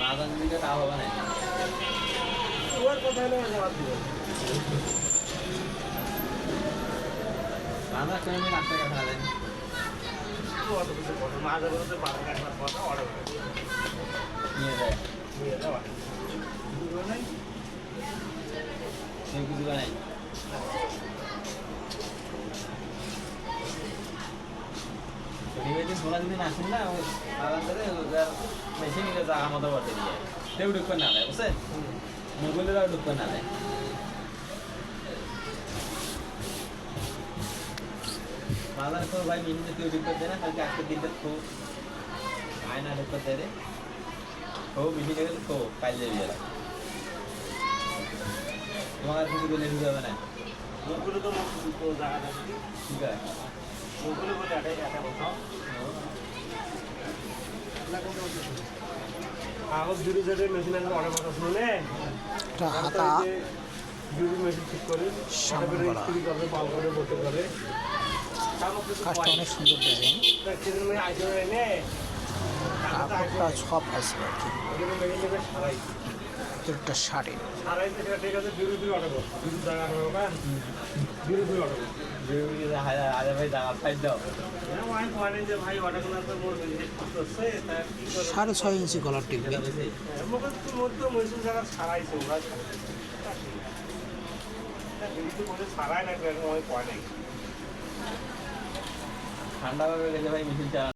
বাজার দিকে তাও হবে না ওর কথা হলো জবাব দিবে বাজার করে আমি 1 টাকা খাওয়া দেন অত কিছু কথা মাঝে বলতে 12 টাকার কথা অর্ডার করে নিয়ে যায় নিয়ে যাওয়া দুটো নাই সেই কিছু নাই নিবেদিন সোনা যদি না আসেন না ওই বাজার করে মেশিন নিয়ে যা আমাদের বাড়তে দিয়ে কেউ ঢুকবে না দেয় বুঝছেন মোবাইলেরাও ঢুকবে না দেয় বাজার করে ভাই মিনিটে কেউ ঢুকতে দেয় না কালকে আজকের দিনটা খুব আয়না ঢুকতে দেয় রে খুব মিনিটে গেলে খুব কাজ যাবি এরা তোমার আর কিছু বলে ঢুকে যাবে না ওগুলো তো মুখ জায়গা আছে ঠিক আছে ওগুলো বলে এটা বসাও আগত জুড়ি যেটা মেশিন আছে অনেক কথা শুনে একটা হাতা জুড়ি মেশিন ঠিক করে সামনে করা। ইস্ত্রি করবে পাল করে বসে করে কাজটা অনেক সুন্দর ডিজাইন কাপড়টা সব আছে আর কি একটা শাড়ি ঠিক আছে দূরে দূরে অটো দূরে জায়গা হবে দূরে দূরে অটো আরে ভাই জায়গা সাইড দাও যে ভাই অটোগুলো তো মোর করছে তা কি করে 6.5 ইঞ্চি গলার টিকবে মধ্যে মহিষুর জায়গা ছাড়াইছে ওরা ছাড়াই না এরকম আমি পয় নাই ঠান্ডা ভাবে গেলে ভাই মেশিন চালানো